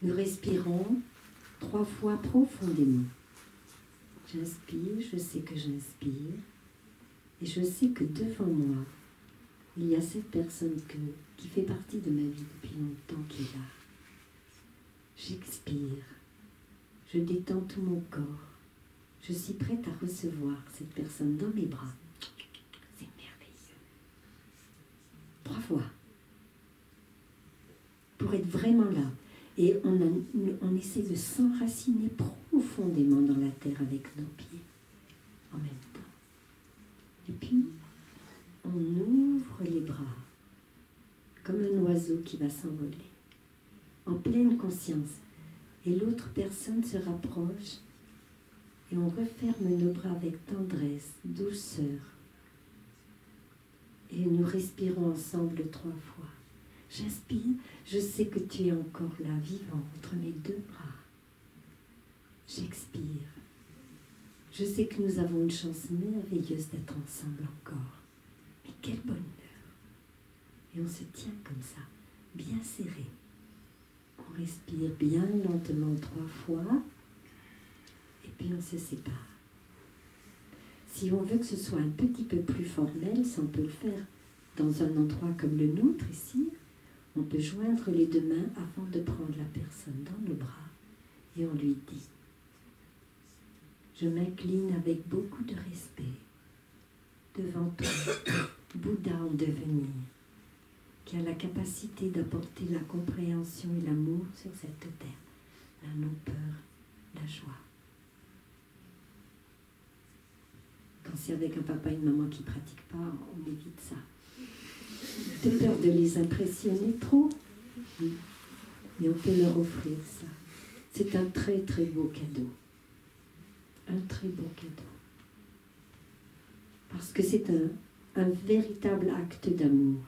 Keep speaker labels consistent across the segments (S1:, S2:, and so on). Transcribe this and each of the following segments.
S1: Nous respirons 3 fois profondément. J'inspire, je sais que j'inspire. Et je sais que devant moi, il y a cette personne qui fait partie de ma vie depuis longtemps qui est là. J'expire. Je détends tout mon corps. Je suis prête à recevoir cette personne dans mes bras. C'est merveilleux. 3 fois. Pour être vraiment là. Et on essaie de s'enraciner profondément dans la terre avec nos pieds. En même temps. Et puis, on ouvre les bras. Comme un oiseau qui va s'envoler. En pleine conscience. Et l'autre personne se rapproche. Et on referme nos bras avec tendresse, douceur. Et nous respirons ensemble 3 fois. J'inspire, je sais que tu es encore là, vivant, entre mes 2 bras. J'expire. Je sais que nous avons une chance merveilleuse d'être ensemble encore. Mais quel bonheur! Et on se tient comme ça, bien serré. On respire bien lentement 3 fois. Et puis on se sépare. Si on veut que ce soit un petit peu plus formel, ça on peut le faire dans un endroit comme le nôtre ici. On peut joindre les 2 mains avant de prendre la personne dans nos bras et on lui dit « Je m'incline avec beaucoup de respect devant toi, Bouddha en devenir, qui a la capacité d'apporter la compréhension et l'amour sur cette terre, la non-peur, la joie. » Quand c'est avec un papa et une maman qui ne pratiquent pas, on évite ça. De peur de les impressionner trop. Mais on peut leur offrir ça. C'est un très très beau cadeau. Un très beau cadeau. Parce que c'est un véritable acte d'amour.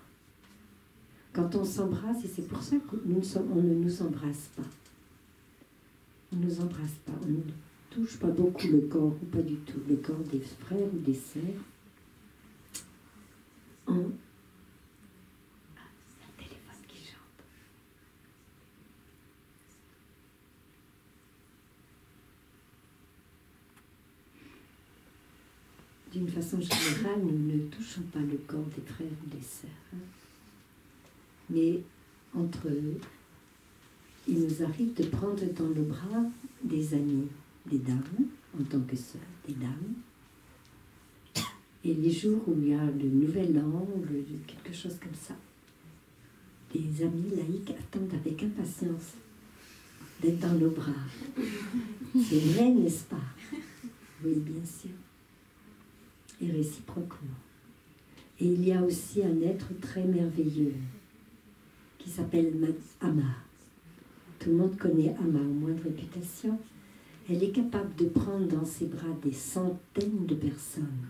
S1: Quand on s'embrasse, et c'est pour ça qu'on ne nous embrasse pas. On ne nous embrasse pas. On ne touche pas beaucoup le corps, ou pas du tout. Le corps des frères ou des sœurs. D'une façon générale, nous ne touchons pas le corps des frères ou des sœurs. Mais entre eux, il nous arrive de prendre dans nos bras des amis, des dames, en tant que sœurs, des dames. Et les jours où il y a le nouvel an, quelque chose comme ça, des amis laïcs attendent avec impatience d'être dans nos bras. C'est vrai, n'est-ce pas? Oui, bien sûr. Et réciproquement. Et il y a aussi un être très merveilleux qui s'appelle Ama. Tout le monde connaît Ama, au moins de réputation. Elle est capable de prendre dans ses bras des centaines de personnes.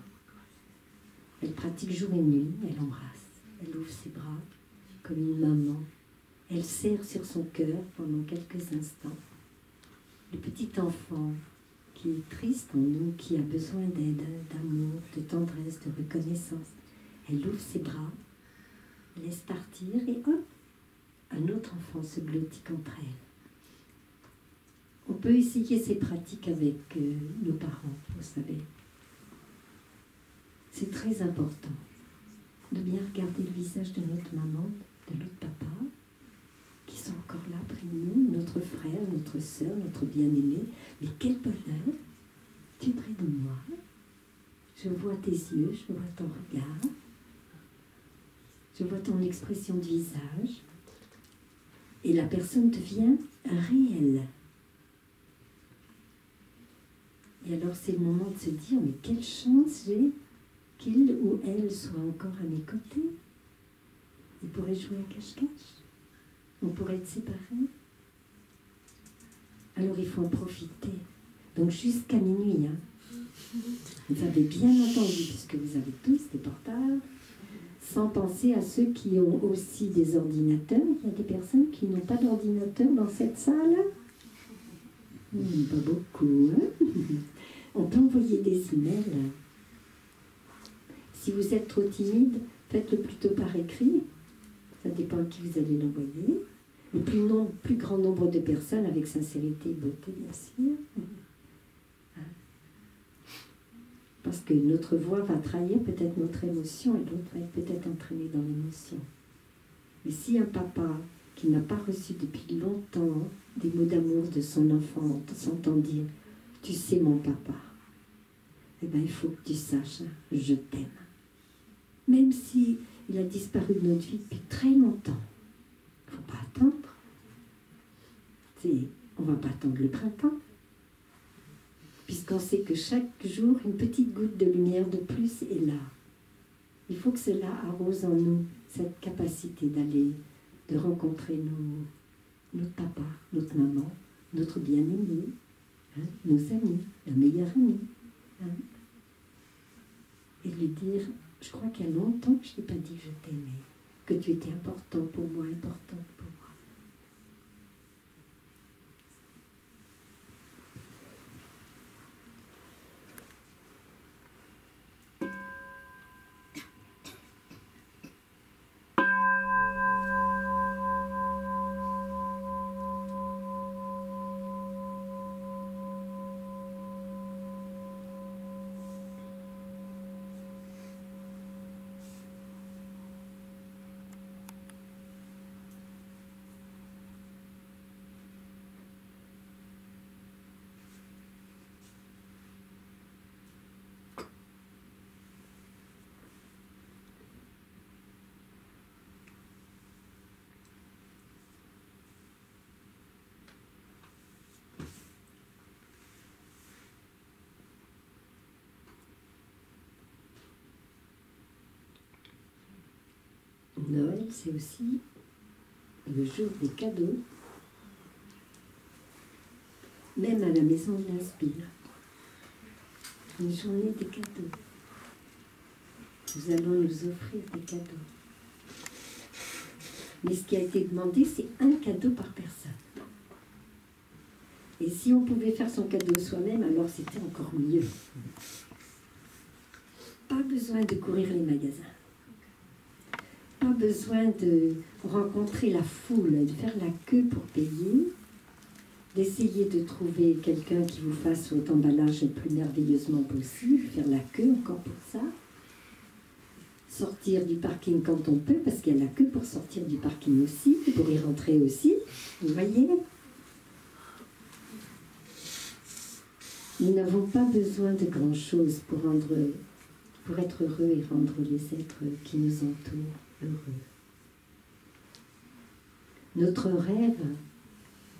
S1: Elle pratique jour et nuit, elle embrasse, elle ouvre ses bras comme une maman. Elle serre sur son cœur pendant quelques instants. Le petit enfant qui est triste en nous, qui a besoin d'aide, d'amour, de tendresse, de reconnaissance. Elle ouvre ses bras, laisse partir et hop, un autre enfant se blottit contre elle. On peut essayer ces pratiques avec nos parents, vous savez. C'est très important de bien regarder le visage de notre maman, de notre papa, qui sont encore là près de nous, notre frère, notre sœur, notre bien-aimé. Mais quel bonheur! Tu es près de moi. Je vois tes yeux, je vois ton regard. Je vois ton expression de visage. Et la personne devient réelle. Et alors c'est le moment de se dire, mais quelle chance j'ai qu'il ou elle soit encore à mes côtés. Il pourrait jouer à cache-cache. On pourrait être séparés. Alors il faut en profiter. Donc jusqu'à minuit. Vous avez bien entendu, puisque vous avez tous des portables, sans penser à ceux qui ont aussi des ordinateurs. Il y a des personnes qui n'ont pas d'ordinateur dans cette salle. Pas beaucoup. Hein. On peut envoyer des emails. Si vous êtes trop timide, faites-le plutôt par écrit. Ça dépend à qui vous allez l'envoyer. le plus grand nombre de personnes avec sincérité et beauté, bien sûr. Parce que notre voix va trahir peut-être notre émotion et l'autre va être peut-être entraîné dans l'émotion. Mais si un papa qui n'a pas reçu depuis longtemps des mots d'amour de son enfant s'entend dire « Tu sais mon papa », eh bien il faut que tu saches « Je t'aime ». Même si il a disparu de notre vie depuis très longtemps, il ne faut pas attendre. On ne va pas attendre le printemps. Puisqu'on sait que chaque jour, une petite goutte de lumière de plus est là. Il faut que cela arrose en nous cette capacité d'aller, de rencontrer notre papa, notre maman, notre bien-aimé, nos amis, la meilleure amie. Et lui dire, je crois qu'il y a longtemps que je ne t'ai pas dit que je t'aimais, que tu étais important pour moi, importante pour moi. Noël, c'est aussi le jour des cadeaux. Même à la maison de l'Inspire. Une journée des cadeaux. Nous allons nous offrir des cadeaux. Mais ce qui a été demandé, c'est un cadeau par personne. Et si on pouvait faire son cadeau soi-même, alors c'était encore mieux. Pas besoin de courir les magasins. Pas besoin de rencontrer la foule, de faire la queue pour payer, d'essayer de trouver quelqu'un qui vous fasse votre emballage le plus merveilleusement possible, faire la queue encore pour ça, sortir du parking quand on peut, parce qu'il y a la queue pour sortir du parking aussi, pour y rentrer aussi, vous voyez? Nous n'avons pas besoin de grand-chose pour être heureux et rendre les êtres qui nous entourent heureux. Notre rêve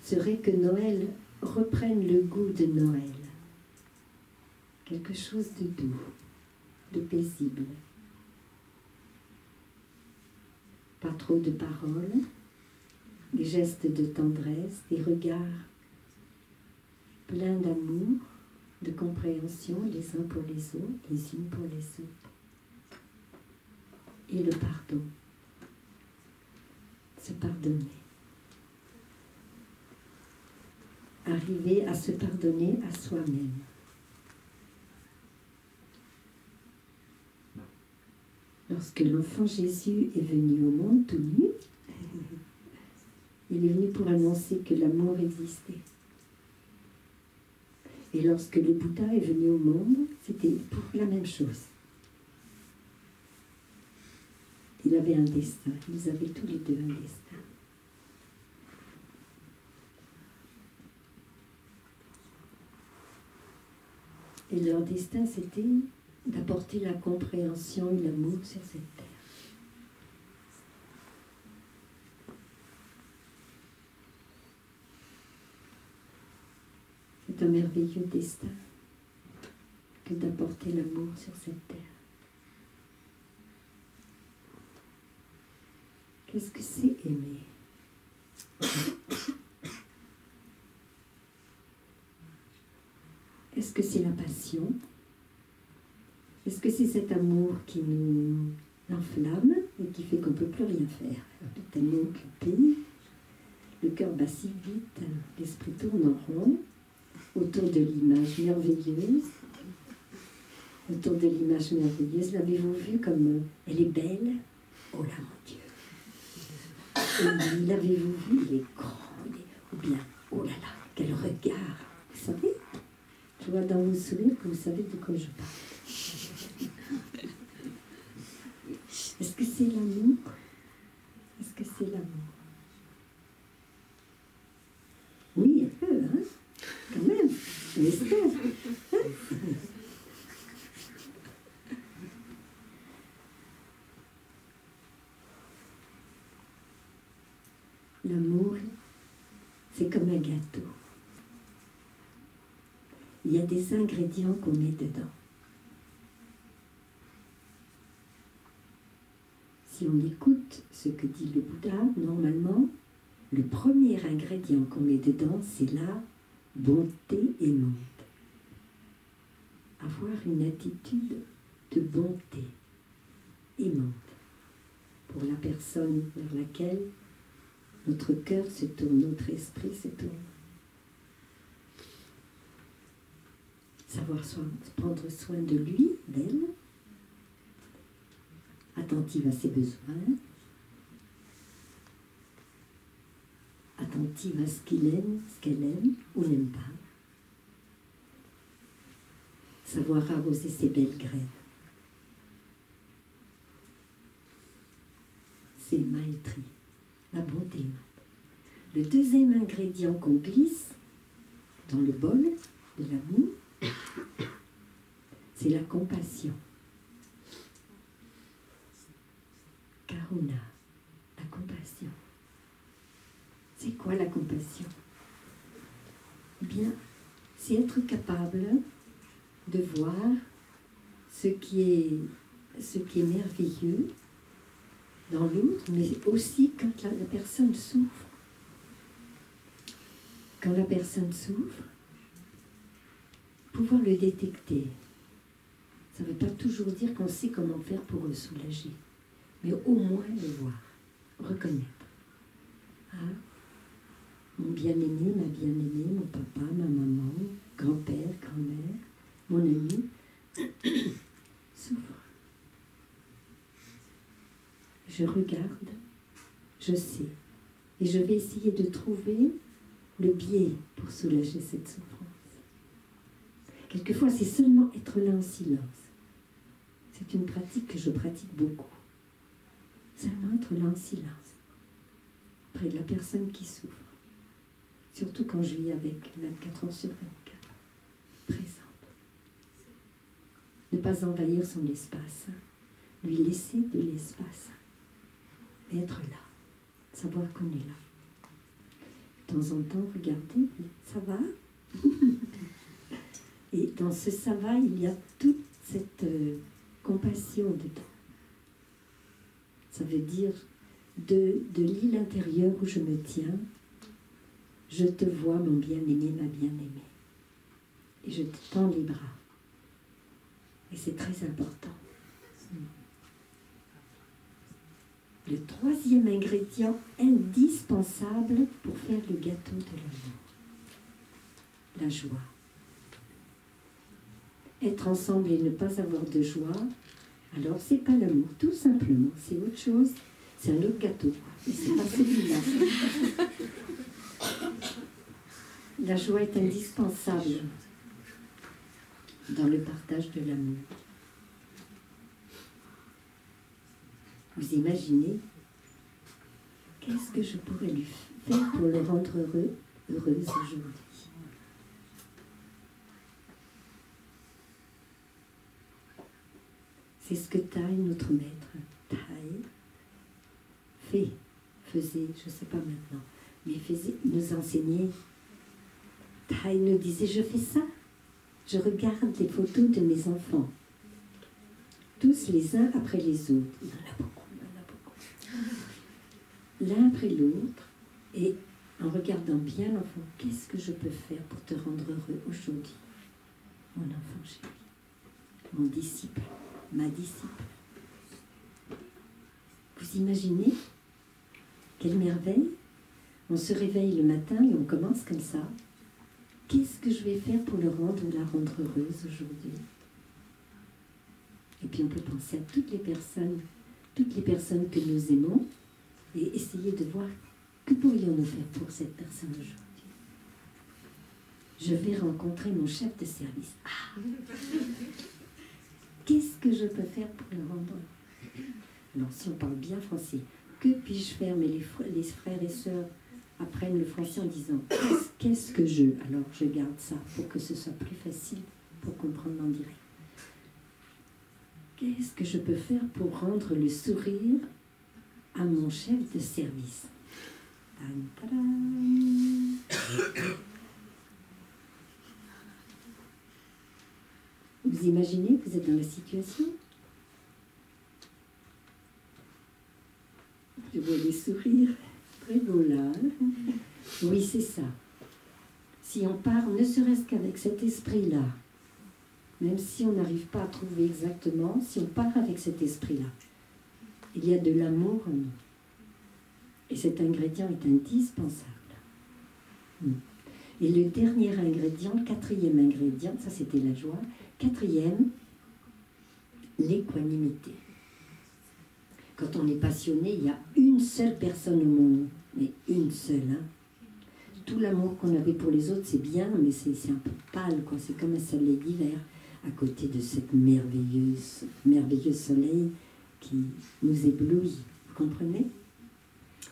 S1: serait que Noël reprenne le goût de Noël. Quelque chose de doux, de paisible. Pas trop de paroles, des gestes de tendresse, des regards pleins d'amour, de compréhension les uns pour les autres, les unes pour les autres. Et le pardon. Se pardonner. Arriver à se pardonner à soi-même. Lorsque l'enfant Jésus est venu au monde tout nu, il est venu pour annoncer que l'amour existait. Et lorsque le Bouddha est venu au monde, c'était pour la même chose. Il avait un destin, ils avaient tous les deux un destin. Et leur destin, c'était d'apporter la compréhension et l'amour sur cette terre. C'est un merveilleux destin que d'apporter l'amour sur cette terre. Qu'est-ce que c'est aimer? Est-ce que c'est la passion? Est-ce que c'est cet amour qui nous enflamme et qui fait qu'on ne peut plus rien faire? Tellement occupé, le cœur bat si vite, l'esprit tourne en rond, autour de l'image merveilleuse. Autour de l'image merveilleuse, l'avez-vous vu comme elle est belle? Oh là, mon Dieu! Et l'avez-vous vu? Il est grand, ou bien, oh là là, quel regard! Vous savez, je vois dans vos sourires que vous savez de quoi je parle. Est-ce que c'est l'amour? Est-ce que c'est l'amour? Oui, un peu, hein? Quand même, je l'espère. L'amour, c'est comme un gâteau. Il y a des ingrédients qu'on met dedans. Si on écoute ce que dit le Bouddha, normalement, le premier ingrédient qu'on met dedans, c'est la bonté aimante. Avoir une attitude de bonté aimante pour la personne vers laquelle notre cœur se tourne, notre esprit se tourne. Savoir prendre soin de lui, d'elle, attentive à ses besoins, attentive à ce qu'il aime, ce qu'elle aime ou n'aime pas. Savoir arroser ses belles graines. C'est Maitri, la bonté. Le deuxième ingrédient qu'on glisse dans le bol de l'amour, c'est la compassion. Karuna, la compassion. C'est quoi la compassion? Eh bien, c'est être capable de voir ce qui est merveilleux dans l'autre, mais aussi quand la personne souffre. Quand la personne souffre, pouvoir le détecter. Ça ne veut pas toujours dire qu'on sait comment faire pour le soulager, mais au moins le voir, reconnaître. Ah, mon bien-aimé, ma bien-aimée, mon papa, ma maman, grand-père, grand-mère, mon ami, souffre. Je regarde, je sais, et je vais essayer de trouver le biais pour soulager cette souffrance. Quelquefois, c'est seulement être là en silence. C'est une pratique que je pratique beaucoup. Seulement être là en silence, près de la personne qui souffre. Surtout quand je vis avec 24 heures sur 24, présente. Ne pas envahir son espace, lui laisser de l'espace. Être là, savoir qu'on est là. De temps en temps, regarder, ça va? Et dans ce ça va, il y a toute cette compassion dedans. Ça veut dire de l'île intérieure où je me tiens, je te vois, mon bien-aimé, ma bien-aimée. Et je te tends les bras. Et c'est très important. Le troisième ingrédient indispensable pour faire le gâteau de l'amour. La joie. Être ensemble et ne pas avoir de joie, alors c'est pas l'amour, tout simplement. C'est autre chose, c'est un autre gâteau. Mais c'est pas celui-là. La joie est indispensable dans le partage de l'amour. Vous imaginez, qu'est-ce que je pourrais lui faire pour le rendre heureuse aujourd'hui? C'est ce que Thaï, notre maître, faisait, je ne sais pas maintenant, mais nous enseignait. Thaï nous disait, je fais ça, je regarde les photos de mes enfants, tous les uns après les autres. Il y en a beaucoup. L'un après l'autre, et en regardant bien l'enfant, qu'est-ce que je peux faire pour te rendre heureux aujourd'hui, mon enfant chéri, mon disciple, ma disciple. Vous imaginez quelle merveille? On se réveille le matin et on commence comme ça. Qu'est-ce que je vais faire pour la rendre heureuse aujourd'hui? Et puis on peut penser à toutes les personnes que nous aimons et essayer de voir que pourrions-nous faire pour cette personne aujourd'hui. Je vais rencontrer mon chef de service. Ah, qu'est-ce que je peux faire pour le rendre? Alors, si on parle bien français, que puis-je faire? Mais les frères et sœurs apprennent le français en disant qu'est-ce que je? Alors, je garde ça pour que ce soit plus facile pour comprendre en direct. Qu'est-ce que je peux faire pour rendre le sourire à mon chef de service? Vous imaginez que vous êtes dans la situation? Je vois des sourires très beaux là. Oui, c'est ça. Si on part, ne serait-ce qu'avec cet esprit-là, même si on n'arrive pas à trouver exactement, si on part avec cet esprit-là, il y a de l'amour en nous. Et cet ingrédient est indispensable. Et le dernier ingrédient, le quatrième ingrédient, ça c'était la joie. Quatrième, l'équanimité. Quand on est passionné, il y a une seule personne au monde, mais une seule. Hein. Tout l'amour qu'on avait pour les autres, c'est bien, mais c'est un peu pâle, quoi. C'est comme un soleil d'hiver à côté de cette merveilleux soleil qui nous éblouit. Vous comprenez?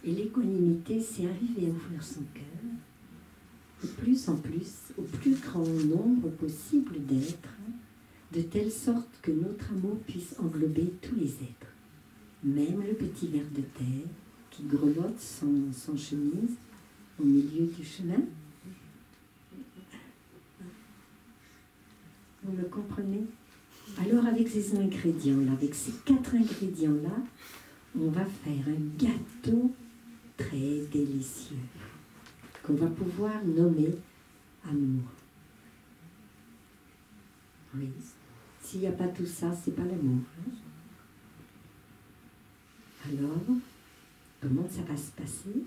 S1: Et l'équanimité, c'est arriver à ouvrir son cœur de plus en plus, au plus grand nombre possible d'êtres, de telle sorte que notre amour puisse englober tous les êtres, même le petit ver de terre qui grelotte sans chemise au milieu du chemin. Vous me comprenez? Alors avec ces ingrédients-là, avec ces 4 ingrédients-là, on va faire un gâteau très délicieux qu'on va pouvoir nommer amour. Oui. S'il n'y a pas tout ça, c'est pas l'amour. Hein? Alors, comment ça va se passer?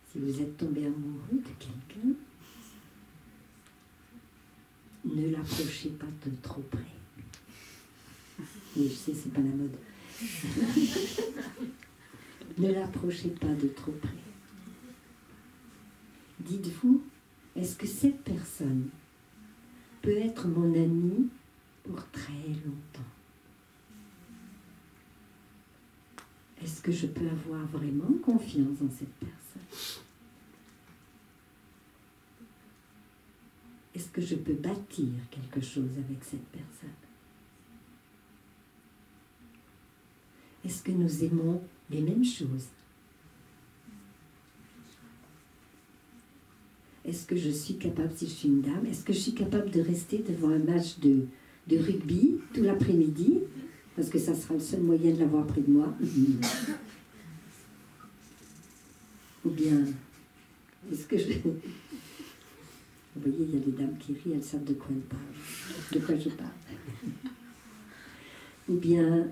S1: Si vous êtes tombé amoureux de quelqu'un, ne l'approchez pas de trop près. Oui, je sais, c'est pas la mode. Ne l'approchez pas de trop près. Dites-vous, est-ce que cette personne peut être mon ami pour très longtemps? Est-ce que je peux avoir vraiment confiance en cette personne? Est-ce que je peux bâtir quelque chose avec cette personne? Est-ce que nous aimons les mêmes choses? Est-ce que je suis capable, si je suis une dame, est-ce que je suis capable de rester devant un match de rugby tout l'après-midi? Parce que ça sera le seul moyen de l'avoir près de moi. Ou bien, est-ce que je... Vous voyez, il y a des dames qui rient, elles savent de quoi elles parlent. De quoi je parle. Ou bien,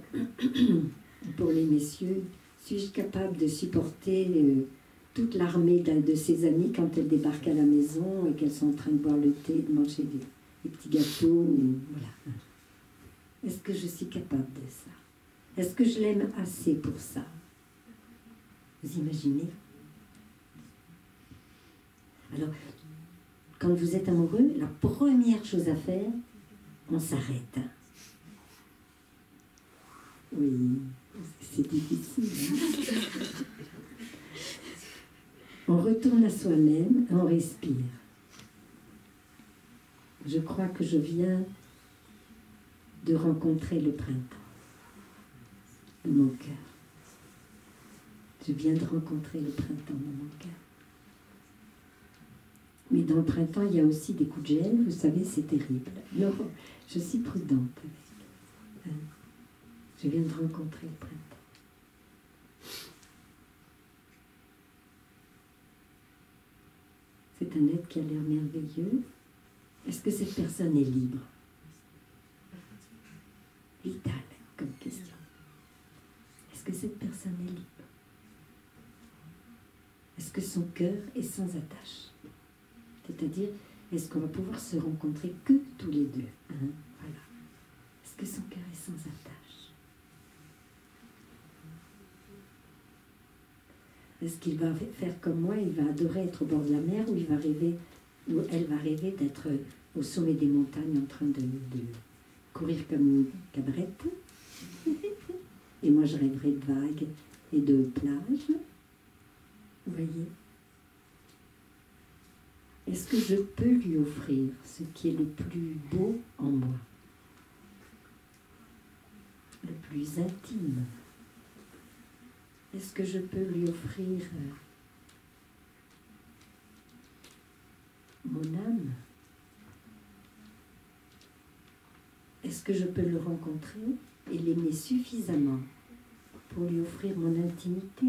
S1: pour les messieurs, suis-je capable de supporter toute l'armée de ses amis quand elles débarquent à la maison et qu'elles sont en train de boire le thé, de manger des petits gâteaux, voilà. Est-ce que je suis capable de ça? Est-ce que je l'aime assez pour ça? Vous imaginez? Alors, quand vous êtes amoureux, la première chose à faire, on s'arrête. Oui, c'est difficile. Hein? On retourne à soi-même, on respire. Je crois que je viens de rencontrer le printemps de mon cœur. Je viens de rencontrer le printemps dans mon cœur. Mais dans le printemps, il y a aussi des coups de gel, vous savez, c'est terrible. Non, je suis prudente avec. Je viens de rencontrer le printemps. C'est un être qui a l'air merveilleux. Est-ce que cette personne est libre? Vitale comme question. Est-ce que cette personne est libre? Est-ce que son cœur est sans attache? C'est-à-dire, est-ce qu'on va pouvoir se rencontrer que tous les deux? Hein? Voilà. Est-ce que son cœur est sans attache? Est-ce qu'il va faire comme moi, il va adorer être au bord de la mer, ou il va rêver, ou elle va rêver d'être au sommet des montagnes en train de courir comme une cabrette. Et moi, je rêverai de vagues et de plages. Vous voyez? Est-ce que je peux lui offrir ce qui est le plus beau en moi? Le plus intime? Est-ce que je peux lui offrir mon âme? Est-ce que je peux le rencontrer et l'aimer suffisamment pour lui offrir mon intimité?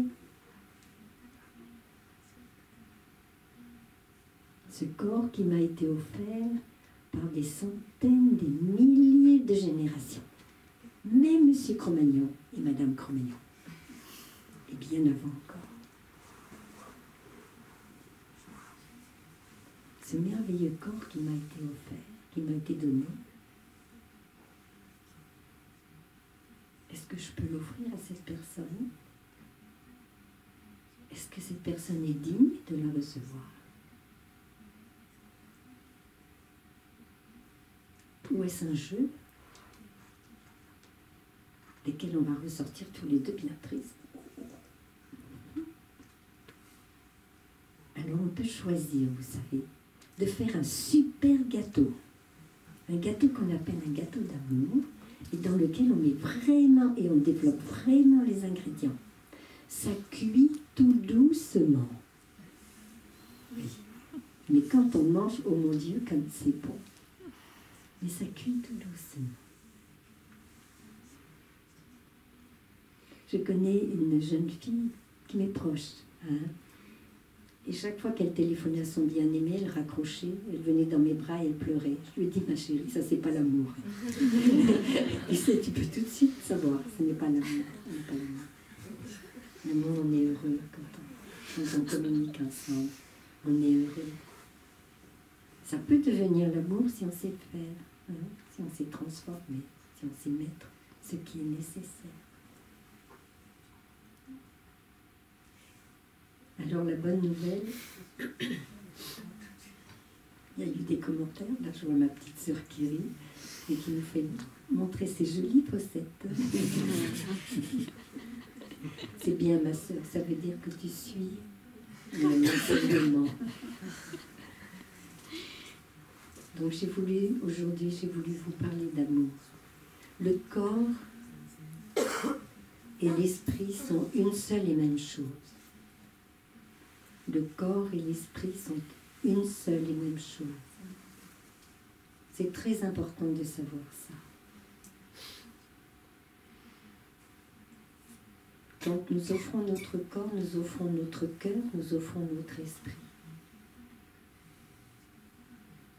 S1: Ce corps qui m'a été offert par des centaines, des milliers de générations. Même M. Cro-Magnon et Mme Cro-Magnon. Et bien avant encore. Ce merveilleux corps qui m'a été offert, qui m'a été donné, est-ce que je peux l'offrir à cette personne? Est-ce que cette personne est digne de la recevoir? Ou est-ce un jeu desquels on va ressortir tous les deux bien tristes? Alors on peut choisir, vous savez, de faire un super gâteau. Un gâteau qu'on appelle un gâteau d'amour, et dans lequel on met vraiment, et on développe vraiment les ingrédients. Ça cuit tout doucement. Oui. Mais quand on mange, oh mon Dieu, comme c'est bon. Mais ça cuit tout doucement. Je connais une jeune fille qui m'est proche. Hein, et chaque fois qu'elle téléphonait à son bien-aimé, elle raccrochait, elle venait dans mes bras et elle pleurait. Je lui ai dit, ma chérie, ça c'est pas l'amour. Tu sais, tu peux tout de suite savoir, ce n'est pas l'amour. L'amour, on est heureux quand on communique ensemble. On est heureux. Ça peut devenir l'amour si on sait faire, hein, si on sait transformer, si on sait mettre ce qui est nécessaire. Alors la bonne nouvelle, il y a eu des commentaires, là je vois ma petite sœur qui rit et qui nous fait montrer ses jolies fossettes. C'est bien ma sœur, ça veut dire que tu suis l'enseignement. Donc aujourd'hui j'ai voulu vous parler d'amour. Le corps et l'esprit sont une seule et même chose. Le corps et l'esprit sont une seule et même chose. C'est très important de savoir ça. Quand nous offrons notre corps, nous offrons notre cœur, nous offrons notre esprit.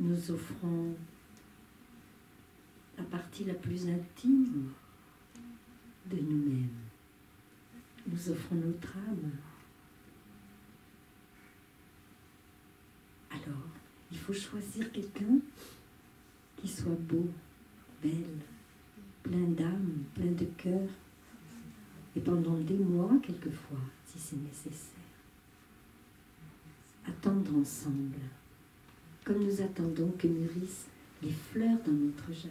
S1: Nous offrons la partie la plus intime de nous-mêmes. Nous offrons notre âme. Alors, il faut choisir quelqu'un qui soit beau, belle, plein d'âme, plein de cœur, et pendant des mois, quelquefois, si c'est nécessaire. Attendre ensemble, comme nous attendons que mûrissent les fleurs dans notre jardin.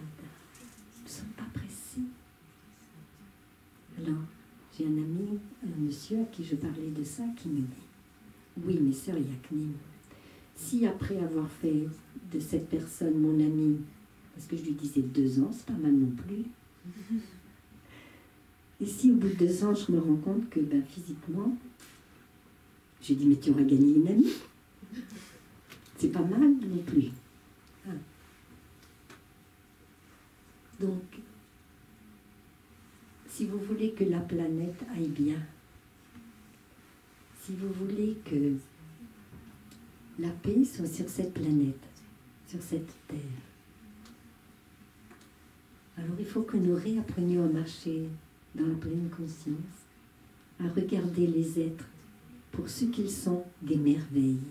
S1: Nous ne sommes pas pressés. Alors, j'ai un ami, un monsieur à qui je parlais de ça, qui me dit, oui, mais sœur Yaknim, si après avoir fait de cette personne mon ami, parce que je lui disais 2 ans, c'est pas mal non plus, et si au bout de 2 ans je me rends compte que physiquement, j'ai dit mais tu auras gagné une amie, c'est pas mal non plus. Ah. Donc, si vous voulez que la planète aille bien, si vous voulez que la paix soit sur cette planète, sur cette terre. Alors il faut que nous réapprenions à marcher dans la pleine conscience, à regarder les êtres pour ce qu'ils sont, des merveilles,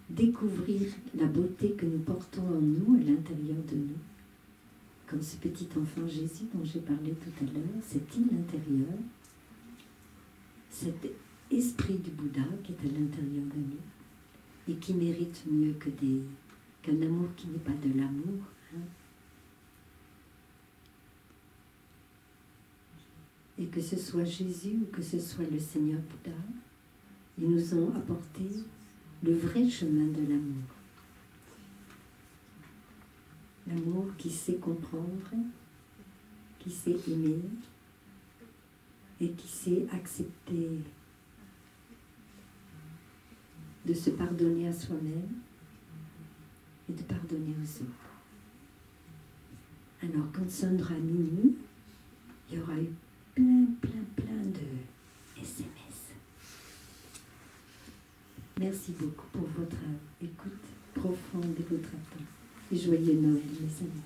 S1: découvrir la beauté que nous portons en nous, à l'intérieur de nous, comme ce petit enfant Jésus dont j'ai parlé tout à l'heure, cette île intérieure, cette esprit du Bouddha qui est à l'intérieur de nous et qui mérite mieux qu'un amour qui n'est pas de l'amour. Hein. Et que ce soit Jésus ou que ce soit le Seigneur Bouddha, ils nous ont apporté le vrai chemin de l'amour. L'amour qui sait comprendre, qui sait aimer et qui sait accepter de se pardonner à soi-même et de pardonner aux autres. Alors quand sonnera minuit, il y aura eu plein de SMS. Merci beaucoup pour votre écoute profonde et votre attente. Et joyeux Noël, mes amis.